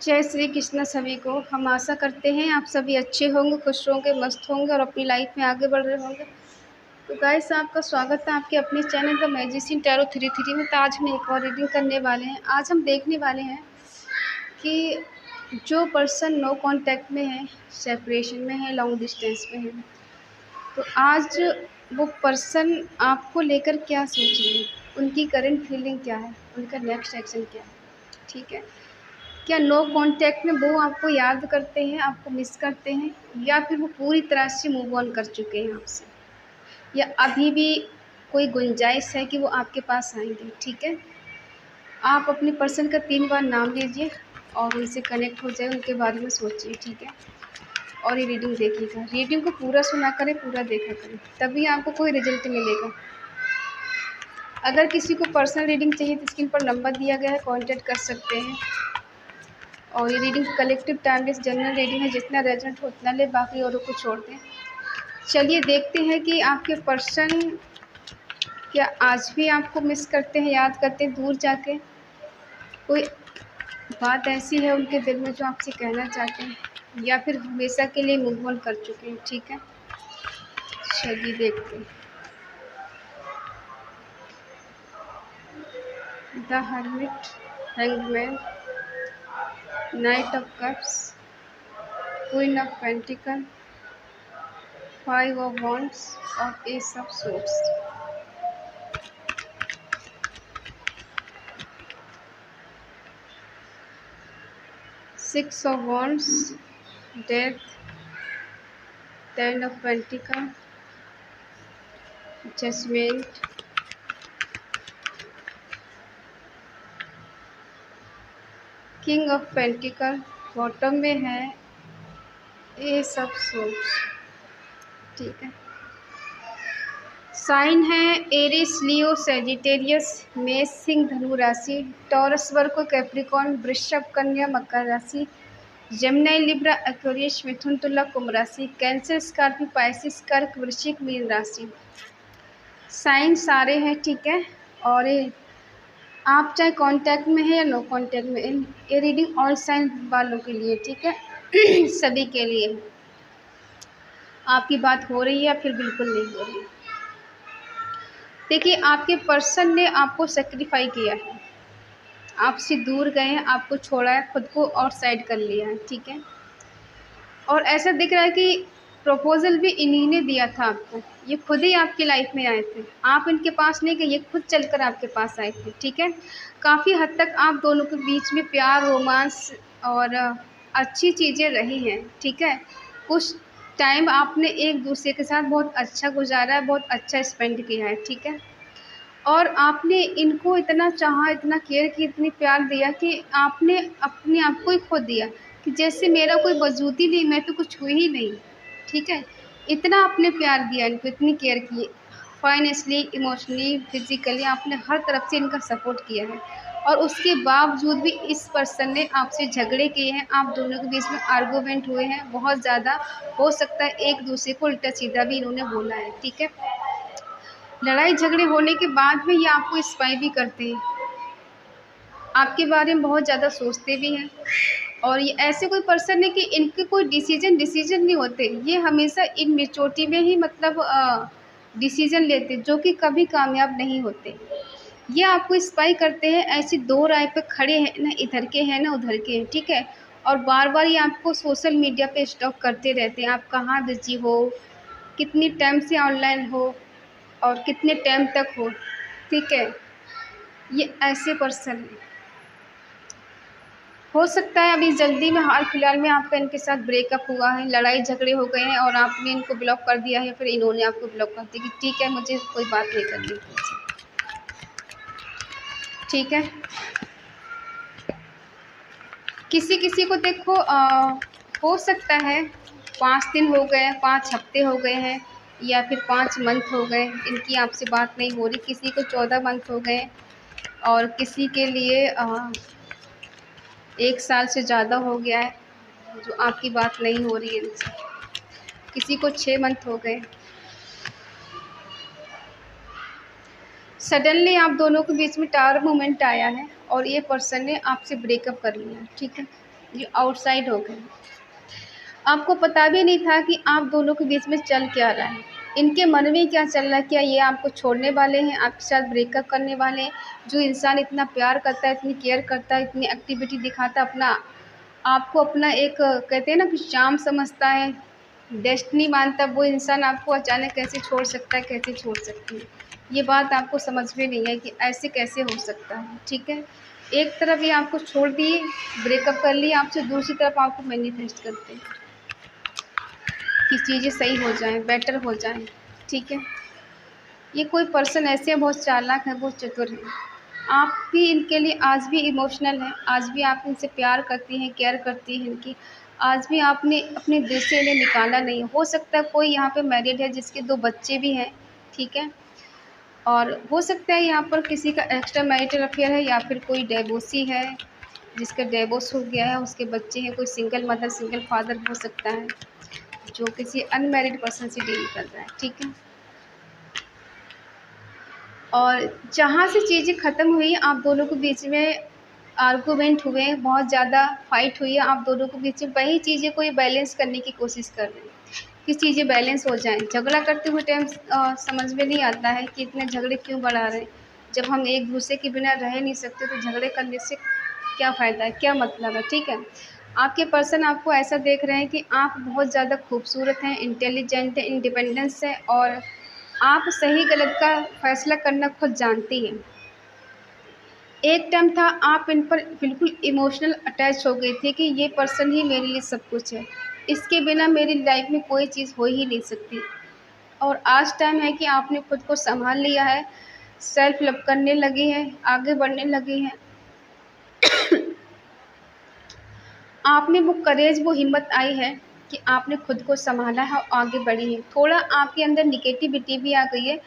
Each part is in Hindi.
जय श्री कृष्ण सभी को। हम आशा करते हैं आप सभी अच्छे होंगे, खुश होंगे, मस्त होंगे और अपनी लाइफ में आगे बढ़ रहे होंगे। तो गाइस, आपका स्वागत है आपके अपने चैनल द मैजिशियन टैरो 33 में। तो आज हम एक और रीडिंग करने वाले हैं। आज हम देखने वाले हैं कि जो पर्सन नो कांटेक्ट में है, सेपरेशन में है, लॉन्ग डिस्टेंस में है, तो आज वो पर्सन आपको लेकर क्या सोच रहे हैं, उनकी करंट फीलिंग क्या है, उनका नेक्स्ट एक्शन क्या है। ठीक है, क्या नो कांटेक्ट में वो आपको याद करते हैं, आपको मिस करते हैं, या फिर वो पूरी तरह से मूव ऑन कर चुके हैं आपसे, या अभी भी कोई गुंजाइश है कि वो आपके पास आएंगे। ठीक है, आप अपने पर्सन का 3 बार नाम लीजिए और उनसे कनेक्ट हो जाए, उनके बारे में सोचिए। ठीक है, और ये रीडिंग देखिएगा। रीडिंग को पूरा सुना करें, पूरा देखा करें, तभी आपको कोई रिजल्ट मिलेगा। अगर किसी को पर्सनल रीडिंग चाहिए तो स्क्रीन पर नंबर दिया गया है, कॉन्टैक्ट कर सकते हैं। और ये reading collective timeless general reading है, जितना रेजनेट हो उतना ले, बाकी औरों को छोड़ दें। चलिए देखते हैं कि आपके पर्सन क्या आज भी आपको मिस करते हैं, याद करते हैं दूर जाके। कोई बात ऐसी है उनके दिल में जो आपसे कहना चाहते हैं, या फिर हमेशा के लिए मूव ऑन कर चुके हैं। ठीक है, चलिए देखते हैं। The hermit, hangman, knight of cups, queen of pentacle, 5 of wands और ace of swords. 6 of Wands, Death, 10 of Pentacles, Judgment, King of Pentacles, bottom में है एस ऑफ सोर्ड्स। ठीक है, साइन है एरिस, लियो, सैजिटेरियस, मेष, सिंह, धनु राशि, टॉरस, वर्गो, कैप्रिकॉर्न, वृषभ, कन्या, मकर राशि, जेमिनी, लिब्रा, एक्वेरियस, मिथुन, तुला, कुंभ राशि, कैंसर, स्कॉर्पियो, पाइसिस, कर्क, वृश्चिक, मीन राशि। साइन सारे हैं। ठीक है, और आप चाहे कांटेक्ट में है या नो कांटेक्ट में, ये रीडिंग ऑल साइन वालों के लिए। ठीक है सभी के लिए। आपकी बात हो रही है या फिर बिल्कुल नहीं हो रही है। देखिए, आपके पर्सन ने आपको सेक्रीफाई किया है, आपसे दूर गए हैं, आपको छोड़ा है, खुद को और साइड कर लिया है। ठीक है, और ऐसा दिख रहा है कि प्रपोजल भी इन्हीं ने दिया था आपको। ये खुद ही आपकी लाइफ में आए थे, आप इनके पास नहीं गए, ये खुद चलकर आपके पास आए थे। ठीक है, काफ़ी हद तक आप दोनों के बीच में प्यार, रोमांस और अच्छी चीज़ें रही हैं। ठीक है, कुछ टाइम आपने एक दूसरे के साथ बहुत अच्छा गुजारा है, बहुत अच्छा स्पेंड किया है। ठीक है, और आपने इनको इतना चाहा, इतना केयर किया, इतनी प्यार दिया कि आपने अपने आप को ही खो दिया, कि जैसे मेरा कोई वजूद ही नहीं, मैं तो कुछ हुई ही नहीं। ठीक है, इतना आपने प्यार दिया इनको, इतनी केयर की, फाइनेंशियली, इमोशनली, फिजिकली, आपने हर तरफ से इनका सपोर्ट किया है। और उसके बावजूद भी इस पर्सन ने आपसे झगड़े किए हैं, आप दोनों के बीच में आर्गूमेंट हुए हैं बहुत ज़्यादा। हो सकता है एक दूसरे को उल्टा सीधा भी इन्होंने बोला है। ठीक है, लड़ाई झगड़े होने के बाद में ये आपको स्पाई भी करते हैं, आपके बारे में बहुत ज़्यादा सोचते भी हैं। और ये ऐसे कोई पर्सन है कि इनके कोई डिसीजन नहीं होते, ये हमेशा इन मेचोरिटी में ही मतलब डिसीजन लेते, जो कि कभी कामयाब नहीं होते। ये आपको स्पाई करते हैं, ऐसी दो राय पे खड़े हैं, ना इधर के हैं ना उधर के हैं। ठीक है, और बार बार ये आपको सोशल मीडिया पे स्टॉक करते रहते हैं, आप कहाँ बिजी हो, कितनी टाइम से ऑनलाइन हो, और कितने टाइम तक हो। ठीक है, ये ऐसे पर्सन हैं। हो सकता है अभी जल्दी में, हाल फिलहाल में आपका इनके साथ ब्रेकअप हुआ है, लड़ाई झगड़े हो गए हैं और आपने इनको ब्लॉक कर दिया है, फिर इन्होंने आपको ब्लॉक कर दिया कि ठीक है, मुझे कोई बात नहीं करनी तुमसे। ठीक है, किसी किसी को देखो हो सकता है 5 दिन हो गए, 5 हफ्ते हो गए हैं, या फिर 5 मंथ हो गए इनकी आपसे बात नहीं हो रही। किसी को 14 मंथ हो गए, और किसी के लिए 1 साल से ज़्यादा हो गया है जो आपकी बात नहीं हो रही है इनसे। किसी को 6 मंथ हो गए। सडनली आप दोनों के बीच में टावर मोमेंट आया है और ये पर्सन ने आपसे ब्रेकअप कर लिया। ठीक है, जो आउटसाइड हो गए। आपको पता भी नहीं था कि आप दोनों के बीच में चल क्या रहा है, इनके मन में क्या चल रहा है। क्या ये आपको छोड़ने वाले हैं, आपके साथ ब्रेकअप करने वाले हैं? जो इंसान इतना प्यार करता है, इतनी केयर करता है, इतनी एक्टिविटी दिखाता है, अपना आपको अपना एक कहते हैं ना कि चार्म समझता है, डेस्टिनी मानता है, वो इंसान आपको अचानक कैसे छोड़ सकता है, कैसे छोड़ सकती है? ये बात आपको समझ में नहीं है कि ऐसे कैसे हो सकता है। ठीक है, एक तरफ ये आपको छोड़ दिए, ब्रेकअप कर लिए आपसे, दूसरी तरफ आपको मैनिफेस्ट करते हैं कि चीज़ें सही हो जाएं, बेटर हो जाएं। ठीक है, ये कोई पर्सन ऐसे हैं, बहुत चालाक है, बहुत चतुर है। आप भी इनके लिए आज भी इमोशनल हैं, आज भी आप इनसे प्यार करती हैं, केयर करती हैं इनकी, आज भी आपने अपने दिल से इन्हें निकाला नहीं। हो सकता है कोई यहाँ पे मैरिड है जिसके 2 बच्चे भी हैं, ठीक है? और हो सकता है यहाँ पर किसी का एक्स्ट्रा मैरिटल अफेयर है, या फिर कोई डिवोर्सी है जिसका डिवोर्स हो गया है, उसके बच्चे हैं, कोई सिंगल मदर, सिंगल फादर हो सकता है, जो किसी अनमैरिड पर्सन से डील कर रहा है, ठीक है? और जहाँ से चीज़ें ख़त्म हुई, आप दोनों के बीच में आर्गूमेंट हुए, बहुत ज़्यादा फाइट हुई है आप दोनों के बीच में, वही चीज़ें को ये बैलेंस करने की कोशिश कर रहे हैं कि चीज़ें बैलेंस हो जाएँ। झगड़ा करते हुए टाइम समझ में नहीं आता है कि इतने झगड़े क्यों बढ़ा रहे हैं। जब हम एक दूसरे के बिना रह नहीं सकते तो झगड़े करने से क्या फ़ायदा है, क्या मतलब है, ठीक है? आपके पर्सन आपको ऐसा देख रहे हैं कि आप बहुत ज़्यादा खूबसूरत हैं, इंटेलिजेंट हैं, इंडिपेंडेंस हैं, और आप सही गलत का फ़ैसला करना खुद जानती हैं। एक टाइम था आप इन पर बिल्कुल इमोशनल अटैच हो गई थी कि ये पर्सन ही मेरे लिए सब कुछ है, इसके बिना मेरी लाइफ में कोई चीज़ हो ही नहीं सकती। और आज टाइम है कि आपने खुद को सँभाल लिया है, सेल्फ लव करने लगी हैं, आगे बढ़ने लगी हैं। आप में वो करेज, वो हिम्मत आई है कि आपने खुद को सँभाला है और आगे बढ़ी हैं। थोड़ा आपके अंदर नेगेटिविटी भी आ गई है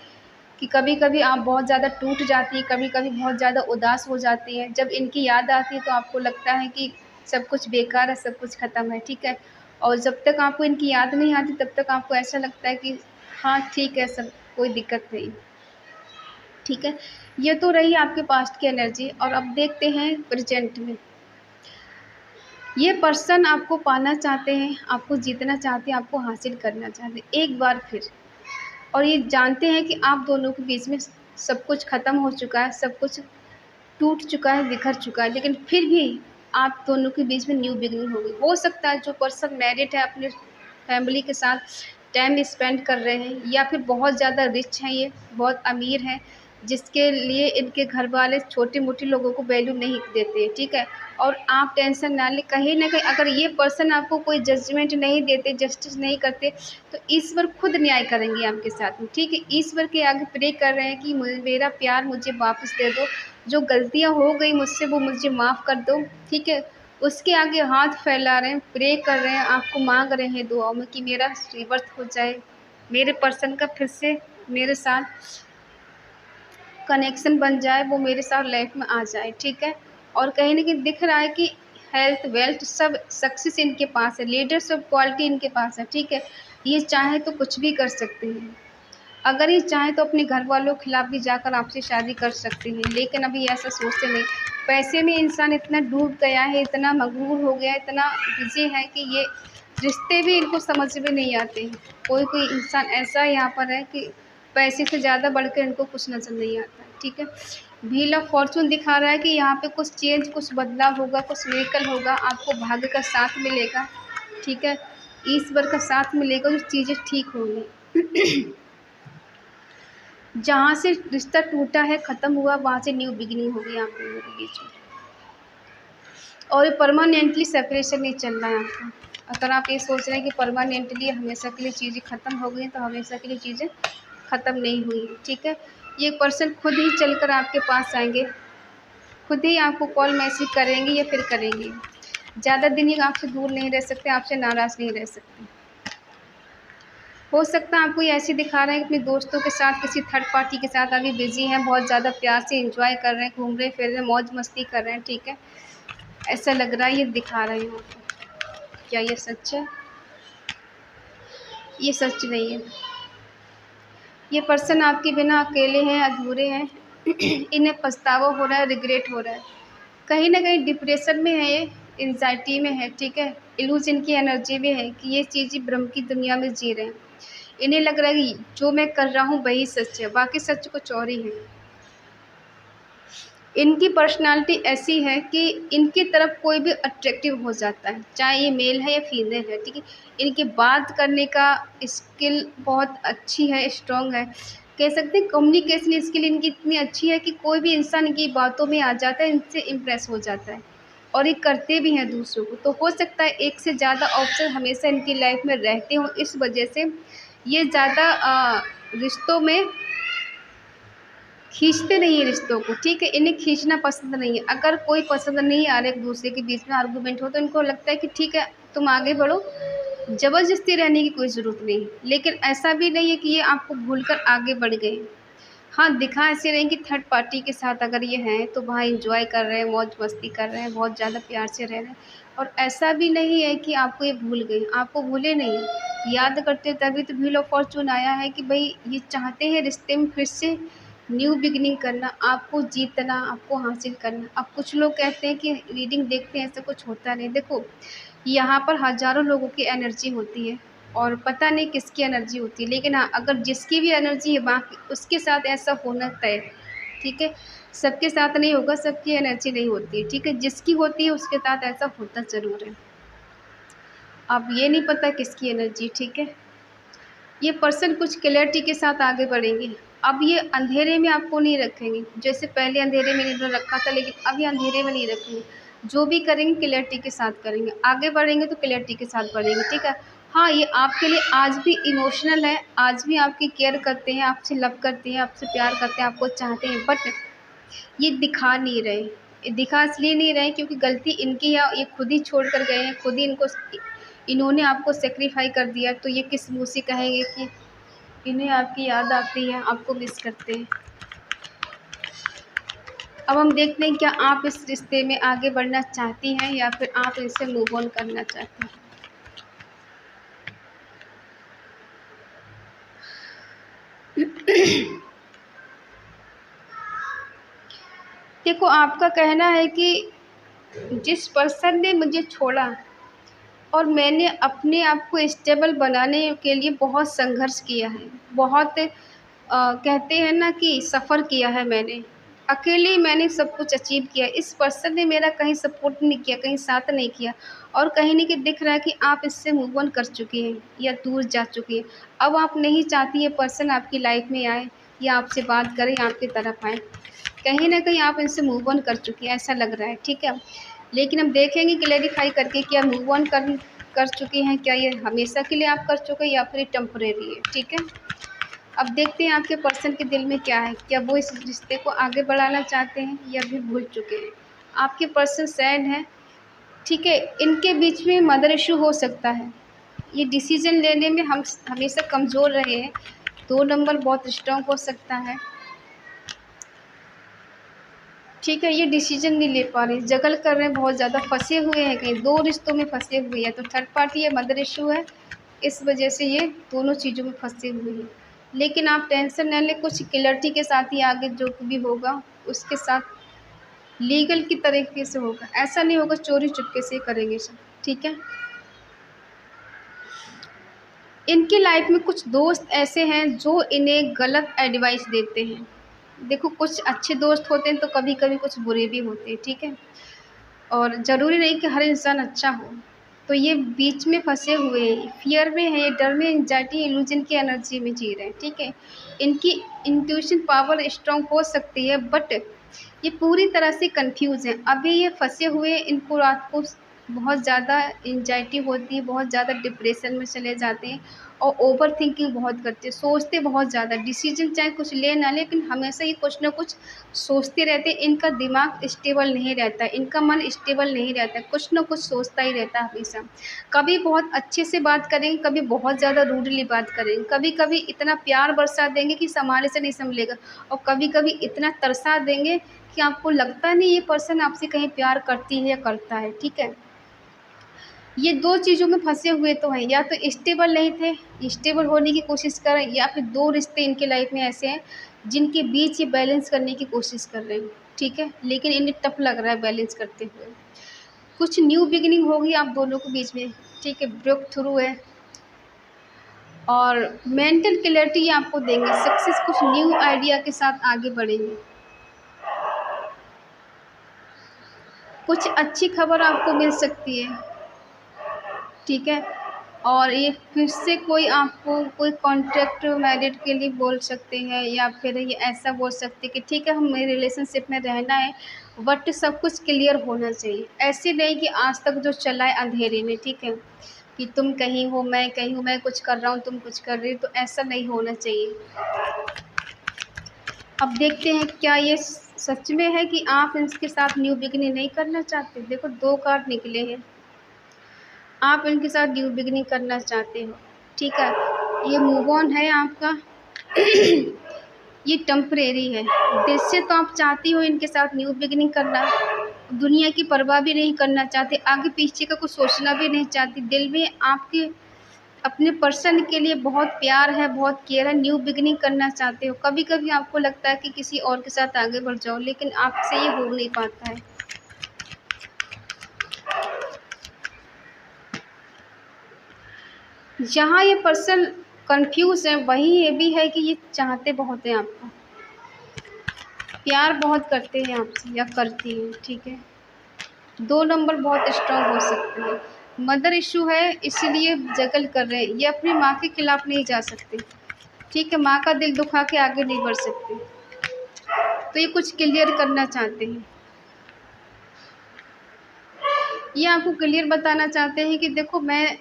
कि कभी-कभी आप बहुत ज़्यादा टूट जाती हैं, कभी-कभी बहुत ज़्यादा उदास हो जाती हैं। जब इनकी याद आती है तो आपको लगता है कि सब कुछ बेकार है, सब कुछ ख़त्म है, ठीक है? और जब तक आपको इनकी याद नहीं आती तब तक आपको ऐसा लगता है कि हाँ, ठीक है, सब कोई दिक्कत नहीं, ठीक है? ये तो रही आपके पास्ट की एनर्जी, और अब देखते हैं प्रेज़ेंट में। ये पर्सन आपको पाना चाहते हैं, आपको जीतना चाहते हैं, आपको हासिल करना चाहते हैं एक बार फिर। और ये जानते हैं कि आप दोनों के बीच में सब कुछ ख़त्म हो चुका है, सब कुछ टूट चुका है, बिखर चुका है, लेकिन फिर भी आप दोनों के बीच में न्यू बिगिनिंग होगी। हो सकता है जो पर्सन मैरिड है, अपने फैमिली के साथ टाइम स्पेंड कर रहे हैं, या फिर बहुत ज़्यादा रिच हैं, ये बहुत अमीर हैं, जिसके लिए इनके घर वाले छोटे-मोटे लोगों को वैल्यू नहीं देते, ठीक है? और आप टेंशन ना लें, कहीं न कहीं अगर ये पर्सन आपको कोई जजमेंट नहीं देते, जस्टिस नहीं करते, तो ईश्वर खुद न्याय करेंगे आपके साथ में, ठीक है? ईश्वर के आगे प्रे कर रहे हैं कि मेरा प्यार मुझे वापस दे दो, जो गलतियाँ हो गई मुझसे वो मुझे माफ़ कर दो, ठीक है? उसके आगे हाथ फैला रहे हैं, प्रे कर रहे हैं, आपको माँग रहे हैं दुआओं में कि मेरा रिवर्स हो जाए, मेरे पर्सन का फिर से मेरे साथ कनेक्शन बन जाए, वो मेरे साथ लाइफ में आ जाए, ठीक है? और कहीं न कहीं दिख रहा है कि हेल्थ, वेल्थ सब सक्सेस इनके पास है, लीडरशिप क्वालिटी इनके पास है, ठीक है? ये चाहें तो कुछ भी कर सकते हैं। अगर ये चाहें तो अपने घर वालों के खिलाफ भी जाकर आपसे शादी कर सकते हैं, लेकिन अभी ऐसा सोचते नहीं। पैसे में इंसान इतना डूब गया है, इतना मगरूर हो गया है, इतना बिज़ी है कि ये रिश्ते भी इनको समझ में नहीं आते हैं। कोई-कोई इंसान ऐसा यहाँ पर है कि पैसे से ज़्यादा बढ़कर इनको कुछ नज़र नहीं आता है, ठीक है? व्हील ऑफ फॉर्च्यून दिखा रहा है कि यहाँ पे कुछ चेंज, कुछ बदलाव होगा, कुछ मिरेकल होगा, आपको भाग्य का साथ मिलेगा, ठीक है? ईश्वर का साथ मिलेगा, जो चीज़ें ठीक होंगी। जहाँ से रिश्ता टूटा है, ख़त्म हुआ, वहाँ से न्यू बिगिनिंग होगी आप दोनों के बीच में। और ये परमानेंटली सेपरेशन नहीं चल रहा है आपका। अगर आप ये सोच रहे हैं कि परमानेंटली हमेशा के लिए चीज़ें ख़त्म हो गई हैं, तो हमेशा के लिए चीज़ें ख़त्म नहीं हुई हैं, ठीक है? ये पर्सन खुद ही चलकर आपके पास आएँगे, खुद ही आपको कॉल मैसेज करेंगे या फिर करेंगे। ज़्यादा दिन ये आपसे दूर नहीं रह सकते, आपसे नाराज़ नहीं रह सकते। हो सकता है आपको ये ऐसे दिखा रहे हैं कि अपने दोस्तों के साथ, किसी थर्ड पार्टी के साथ अभी बिज़ी हैं, बहुत ज़्यादा प्यार से एन्जॉय कर रहे हैं, घूम रहे फिर रहे हैं, मौज-मस्ती कर रहे हैं, ठीक है? ऐसा लग रहा है, ये दिखा रहे हैं आपको। क्या ये सच है? ये सच नहीं है। ये पर्सन आपके बिना अकेले हैं, अधूरे हैं। इन्हें पछतावा हो रहा है, रिग्रेट हो रहा है। कहीं न कहीं डिप्रेशन में है ये, एंजाइटी में है, ठीक है, इल्यूजन की एनर्जी में है कि ये चीज़ें भ्रम की दुनिया में जी रहे हैं। इन्हें लग रहा है कि जो मैं कर रहा हूँ वही सच है, बाकी सच कुछ और ही है। इनकी पर्सनालिटी ऐसी है कि इनकी तरफ कोई भी अट्रैक्टिव हो जाता है, चाहे ये मेल है या फीमेल है, ठीक है। इनकी बात करने का स्किल बहुत अच्छी है, स्ट्रॉन्ग है, कह सकते हैं कम्युनिकेशन स्किल इनकी इतनी अच्छी है कि कोई भी इंसान इनकी बातों में आ जाता है, इनसे इम्प्रेस हो जाता है और ये करते भी हैं दूसरों को। तो हो सकता है एक से ज़्यादा ऑप्शन हमेशा इनकी लाइफ में रहते हों, इस वजह से ये ज़्यादा रिश्तों में खींचते नहीं है रिश्तों को, ठीक है। इन्हें खींचना पसंद नहीं है। अगर कोई पसंद नहीं आ रहा, एक दूसरे के बीच में आर्गूमेंट हो, तो इनको लगता है कि ठीक है तुम आगे बढ़ो, ज़बरदस्ती रहने की कोई ज़रूरत नहीं। लेकिन ऐसा भी नहीं है कि ये आपको भूलकर आगे बढ़ गए। हाँ, दिखा ऐसे रहे हैं कि थर्ड पार्टी के साथ अगर ये हैं तो वहाँ एंजॉय कर रहे हैं, मौज मस्ती कर रहे हैं, बहुत ज़्यादा प्यार से रह रहे हैं। और ऐसा भी नहीं है कि आपको ये भूल गए, आपको भूले नहीं, याद करते तभी तो व्हील ऑफ फॉर्चून आया है कि भाई ये चाहते हैं रिश्ते में फिर से न्यू बिगिनिंग करना, आपको जीतना, आपको हासिल करना। अब कुछ लोग कहते हैं कि रीडिंग देखते हैं, ऐसा कुछ होता नहीं। देखो, यहाँ पर हज़ारों लोगों की एनर्जी होती है और पता नहीं किसकी एनर्जी होती है, लेकिन हाँ, अगर जिसकी भी एनर्जी है बाकी उसके साथ ऐसा होना तय है, ठीक है। सबके साथ नहीं होगा, सबकी एनर्जी नहीं होती है, ठीक है। जिसकी होती है उसके साथ ऐसा होता ज़रूर है। अब ये नहीं पता किसकी एनर्जी, ठीक है। ये पर्सन कुछ क्लैरिटी के साथ आगे बढ़ेंगे। अब ये अंधेरे में आपको नहीं रखेंगे, जैसे पहले अंधेरे में इन्होंने रखा था, लेकिन अब ये अंधेरे में नहीं रखेंगे। जो भी करेंगे क्लैरिटी के साथ करेंगे, आगे बढ़ेंगे तो क्लैरिटी के साथ बढ़ेंगे, ठीक है। हाँ, ये आपके लिए आज भी इमोशनल है, आज भी आपकी केयर करते हैं, आपसे लव करते हैं, आपसे प्यार करते हैं, आपको चाहते हैं, बट ये दिखा नहीं रहे। ये दिखा इसलिए नहीं रहे क्योंकि गलती इनकी है, ये खुद ही छोड़ कर गए हैं, खुद ही इन्होंने आपको सेक्रीफाई कर दिया। तो ये किस मुँह से कहेंगे कि इन्हें आपकी याद आती है, आपको मिस करते हैं। अब हम देखते हैं क्या आप इस रिश्ते में आगे बढ़ना चाहती हैं या फिर आप इनसे मूव ऑन करना चाहती हैं। देखो, आपका कहना है कि जिस पर्सन ने मुझे छोड़ा और मैंने अपने आप को स्टेबल बनाने के लिए बहुत संघर्ष किया है, बहुत कहते हैं ना कि सफ़र किया है मैंने, अकेले मैंने सब कुछ अचीव किया। इस पर्सन ने मेरा कहीं सपोर्ट नहीं किया, कहीं साथ नहीं किया, और कहीं न कहीं दिख रहा है कि आप इससे मूव ऑन कर चुकी हैं या दूर जा चुकी हैं। अब आप नहीं चाहती ये पर्सन आपकी लाइफ में आए या आपसे बात करे या आपकी तरफ आए। कहीं न कहीं आप इनसे मूव ऑन कर चुकी हैं, ऐसा लग रहा है, ठीक है। लेकिन हम देखेंगे क्लैरिफ़ाई करके क्या मूव ऑन कर चुकी हैं, क्या ये हमेशा के लिए आप कर चुके हैं या फिर ये टेम्परेरी है, ठीक है। अब देखते हैं आपके पर्सन के दिल में क्या है, क्या वो इस रिश्ते को आगे बढ़ाना चाहते हैं या फिर भूल चुके हैं। आपके पर्सन सैड हैं, ठीक है। इनके बीच में मदर इशू हो सकता है, ये डिसीज़न लेने में हम हमेशा कमज़ोर रहे हैं। 2 नंबर बहुत स्ट्रॉन्ग हो सकता है, ठीक है। ये डिसीजन नहीं ले पा रहे, जगल कर रहे हैं, बहुत ज़्यादा फँसे हुए हैं, कहीं 2 रिश्तों में फँसे हुए हैं। तो थर्ड पार्टी है, मदर इश्यू है, इस वजह से ये दोनों चीज़ों में फँसे हुए हैं। लेकिन आप टेंशन न लें, कुछ क्लैरिटी के साथ ही आगे जो भी होगा उसके साथ लीगल की तरीके से होगा। ऐसा नहीं होगा चोरी चुपके से करेंगे सब, ठीक है। इनकी लाइफ में कुछ दोस्त ऐसे हैं जो इन्हें गलत एडवाइस देते हैं। देखो, कुछ अच्छे दोस्त होते हैं तो कभी-कभी कुछ बुरे भी होते हैं, ठीक है। और ज़रूरी नहीं कि हर इंसान अच्छा हो। तो ये बीच में फँसे हुए हैं, फ़ियर में हैं, डर में, एंग्ज़ायटी, इल्यूज़न की एनर्जी में जी रहे हैं, ठीक है। इनकी इंट्यूशन पावर स्ट्रॉन्ग हो सकती है, बट ये पूरी तरह से कन्फ्यूज़ हैं। अभी ये फँसे हुए हैं, इनको रात को बहुत ज़्यादा एंग्ज़ायटी होती है, बहुत ज़्यादा डिप्रेशन में चले जाते हैं और ओवरथिंकिंग बहुत करते हैं, सोचते बहुत ज़्यादा, डिसीज़न चाहे कुछ लें ना लें, लेकिन हमेशा ये कुछ ना कुछ सोचते रहते हैं। इनका दिमाग स्टेबल नहीं रहता है, इनका मन स्टेबल नहीं रहता है, कुछ ना कुछ सोचता ही रहता है हमेशा। कभी बहुत अच्छे से बात करेंगे, कभी बहुत ज़्यादा रूडली बात करेंगे, कभी-कभी इतना प्यार बरसा देंगे कि सँभालने से नहीं सँभलेगा, और कभी-कभी इतना तरसा देंगे कि आपको लगता नहीं ये पर्सन आपसे कहीं प्यार करती है या करता है, ठीक है। ये 2 चीज़ों में फँसे हुए तो हैं, या तो स्टेबल नहीं थे, स्टेबल होने की कोशिश कर रहे हैं, या फिर 2 रिश्ते इनके लाइफ में ऐसे हैं जिनके बीच ये बैलेंस करने की कोशिश कर रहे हैं, ठीक है। लेकिन इन्हें टफ़ लग रहा है बैलेंस करते हुए। कुछ न्यू बिगिनिंग होगी आप दोनों के बीच में, ठीक है, ब्रेक थ्रू है। और मेंटल क्लैरिटी आपको देंगे, सक्सेस कुछ न्यू आइडिया के साथ आगे बढ़ेंगे। कुछ अच्छी खबर आपको मिल सकती है, ठीक है। और ये फिर से कोई आपको कोई कॉन्ट्रैक्ट मैरिज के लिए बोल सकते हैं, या फिर ये ऐसा बोल सकते हैं कि ठीक है हम मेरे रिलेशनशिप में रहना है, बट सब कुछ क्लियर होना चाहिए। ऐसे नहीं कि आज तक जो चला है अंधेरे में, ठीक है, कि तुम कहीं हो मैं कहीं हूँ, मैं कुछ कर रहा हूँ तुम कुछ कर रही हो, तो ऐसा नहीं होना चाहिए। अब देखते हैं क्या ये सच में है कि आप इसके साथ न्यू बिगिनिंग नहीं करना चाहते। देखो 2 कार्ड निकले हैं, आप इनके साथ न्यू बिगिनिंग करना चाहते हो, ठीक है। ये मूव ऑन है आपका। ये टेम्परेरी है। दिल से तो आप चाहती हो इनके साथ न्यू बिगिनिंग करना, दुनिया की परवाह भी नहीं करना चाहते, आगे पीछे का कुछ सोचना भी नहीं चाहती, दिल में आपके अपने पर्सन के लिए बहुत प्यार है, बहुत केयर है, न्यू बिगिनिंग करना चाहते हो। कभी कभी आपको लगता है कि किसी और के साथ आगे बढ़ जाओ, लेकिन आपसे ये हो नहीं पाता है। जहाँ ये पर्सन कंफ्यूज है वहीं ये भी है कि ये चाहते बहुत हैं आपको, प्यार बहुत करते हैं आपसे या करती हैं, ठीक है। 2 नंबर बहुत स्ट्रांग हो सकते हैं। मदर इशू है इसीलिए जगल कर रहे हैं, ये अपनी माँ के खिलाफ नहीं जा सकते, ठीक है, माँ का दिल दुखा के आगे नहीं बढ़ सकते, तो ये कुछ क्लियर करना चाहते हैं। ये आपको क्लियर बताना चाहते हैं कि देखो मैं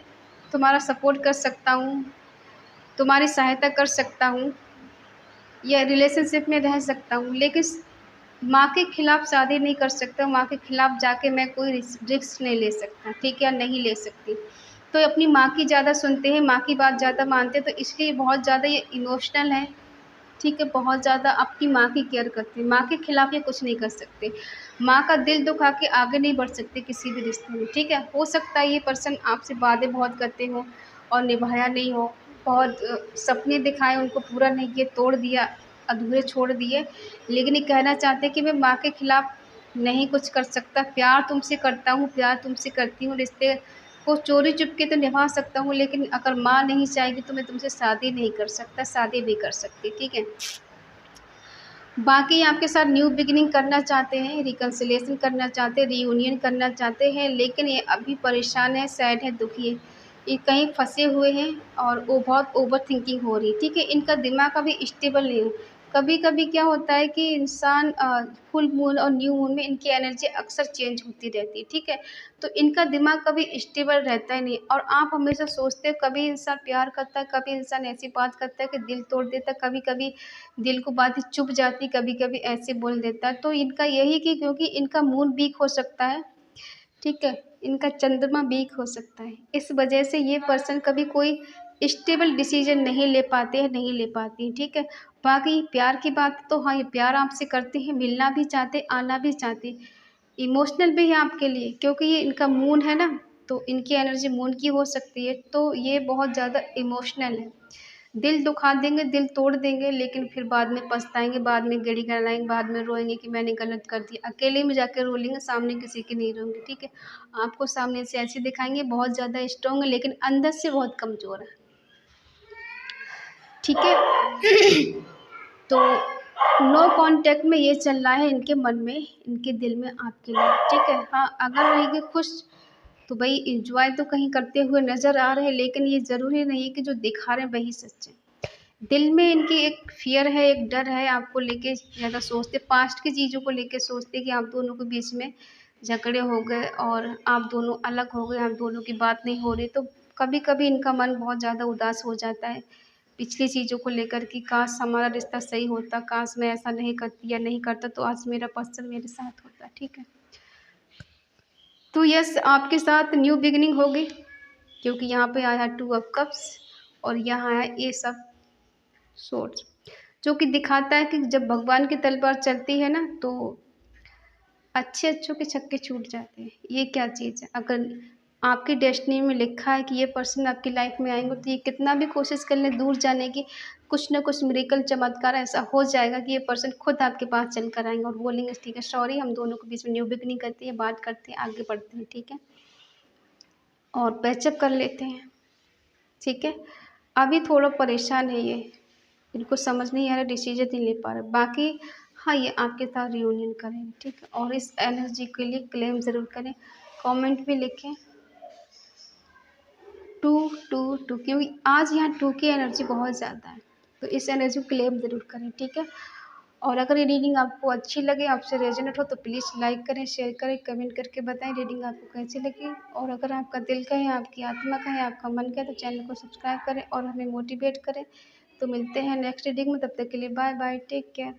तुम्हारा सपोर्ट कर सकता हूँ, तुम्हारी सहायता कर सकता हूँ, या रिलेशनशिप में रह सकता हूँ, लेकिन माँ के खिलाफ शादी नहीं कर सकता, माँ के खिलाफ जाके मैं कोई रिस्क नहीं ले सकता, ठीक है, या नहीं ले सकती। तो अपनी माँ की ज़्यादा सुनते हैं, माँ की बात ज़्यादा मानते हैं, तो इसलिए बहुत ज़्यादा ये इमोशनल है, ठीक है, बहुत ज़्यादा अपनी माँ की केयर करते हैं, माँ के खिलाफ ये कुछ नहीं कर सकते, माँ का दिल दुखा के आगे नहीं बढ़ सकते किसी भी रिश्ते में, ठीक है। हो सकता है ये पर्सन आपसे वादे बहुत करते हो और निभाया नहीं हो, बहुत सपने दिखाए उनको पूरा नहीं किए, तोड़ दिया, अधूरे छोड़ दिए, लेकिन ये कहना चाहते हैं कि मैं माँ के खिलाफ नहीं कुछ कर सकता, प्यार तुमसे करता हूँ, प्यार तुमसे करती हूँ, रिश्ते को चोरी चुपके तो निभा सकता हूँ, लेकिन अगर माँ नहीं चाहेगी तो मैं तुमसे शादी नहीं कर सकता, शादी नहीं कर सकती, ठीक है। बाकी आपके साथ न्यू बिगिनिंग करना चाहते हैं, रिकन्सिलिएशन करना चाहते हैं, रीयूनियन करना चाहते हैं, लेकिन ये अभी परेशान है, सैड है, दुखी है, ये कहीं फंसे हुए हैं और वो बहुत ओवर थिंकिंग हो रही है, ठीक है। इनका दिमाग अभी स्टेबल नहीं है। कभी कभी क्या होता है कि इंसान फुल मून और न्यू मून में इनकी एनर्जी अक्सर चेंज होती रहती है, ठीक है। तो इनका दिमाग कभी स्टेबल रहता ही नहीं, और आप हमेशा सोचते हो कभी इंसान प्यार करता है, कभी इंसान ऐसी बात करता है कि दिल तोड़ देता है, कभी कभी दिल को बातें चुभ जाती, कभी कभी ऐसे बोल देता है। तो इनका यही कि क्योंकि इनका मून वीक हो सकता है, ठीक है, इनका चंद्रमा वीक हो सकता है, इस वजह से ये पर्सन कभी कोई स्टेबल डिसीजन नहीं ले पाते हैं, नहीं ले पाती हैं, ठीक है। बाकी प्यार की बात तो हाँ, ये प्यार आपसे करते हैं, मिलना भी चाहते, आना भी चाहते, इमोशनल भी है आपके लिए, क्योंकि ये इनका मून है ना, तो इनकी एनर्जी मून की हो सकती है, तो ये बहुत ज़्यादा इमोशनल है। दिल दुखा देंगे, दिल तोड़ देंगे, लेकिन फिर बाद में पछताएंगे, बाद में गिड़गिड़ाएंगे, बाद में रोएंगे कि मैंने गलत कर दिया, अकेले में जाकर रो लेंगे, सामने किसी की नहीं रोएंगे, ठीक है। आपको सामने से ऐसे दिखाएंगे बहुत ज़्यादा स्ट्रॉन्ग है, लेकिन अंदर से बहुत कमज़ोर है, ठीक है। तो नो कांटेक्ट में ये चल रहा है इनके मन में, इनके दिल में आपके लिए, ठीक है। हाँ, अगर रहेंगे खुश तो भाई इंजॉय तो कहीं करते हुए नज़र आ रहे हैं, लेकिन ये ज़रूरी नहीं है कि जो दिखा रहे हैं वही सच है। दिल में इनकी एक फ़ियर है, एक डर है, आपको लेके ज़्यादा सोचते, पास्ट की चीज़ों को लेके सोचते कि आप दोनों के बीच में झगड़े हो गए और आप दोनों अलग हो गए, आप दोनों की बात नहीं हो रही, तो कभी कभी इनका मन बहुत ज़्यादा उदास हो जाता है पिछली चीज़ों को लेकर कि काश हमारा रिश्ता सही होता, काश मैं ऐसा नहीं करती या नहीं करता तो आज मेरा पर्सन मेरे साथ होता, ठीक है। तो यस, आपके साथ न्यू बिगिनिंग होगी, क्योंकि यहाँ पे आया 2 ऑफ कप्स और यहाँ आया एस ऑफ सोर्ड्स, जो कि दिखाता है कि जब भगवान की तलवार चलती है ना, तो अच्छे अच्छों के छक्के छूट जाते हैं। ये क्या चीज़ है, अगर आपकी डेस्टिनी में लिखा है कि ये पर्सन आपकी लाइफ में आएंगे, तो ये कितना भी कोशिश कर लें दूर जाने की, कुछ ना कुछ मिरेकल चमत्कार ऐसा हो जाएगा कि ये पर्सन खुद आपके पास चल कर आएंगे और बोलेंगे ठीक है सॉरी, हम दोनों के बीच में न्यू बिगनिंग करती है, बात करते हैं, आगे बढ़ते हैं, ठीक है, और पैचअप कर लेते हैं, ठीक है। अभी थोड़ा परेशान है ये, इनको समझ नहीं आ रहा, डिसीजन नहीं ले पा रहे। बाकी हाँ, ये आपके साथ रियूनियन करें, ठीक है, और इस एनर्जी के लिए क्लेम ज़रूर करें, कमेंट भी लिखें 2 क्योंकि आज यहाँ 2 की एनर्जी बहुत ज़्यादा है, तो इस एनर्जी को क्लेम ज़रूर करें, ठीक है। और अगर ये रीडिंग आपको अच्छी लगे, आपसे रेजोनेट हो, तो प्लीज़ लाइक करें, शेयर करें, कमेंट करके बताएं रीडिंग आपको कैसी लगी। और अगर आपका दिल का है, आपकी आत्मा का है, आपका मन का है, तो चैनल को सब्सक्राइब करें और हमें मोटिवेट करें। तो मिलते हैं नेक्स्ट रीडिंग में, तब तक के लिए बाय बाय, टेक केयर।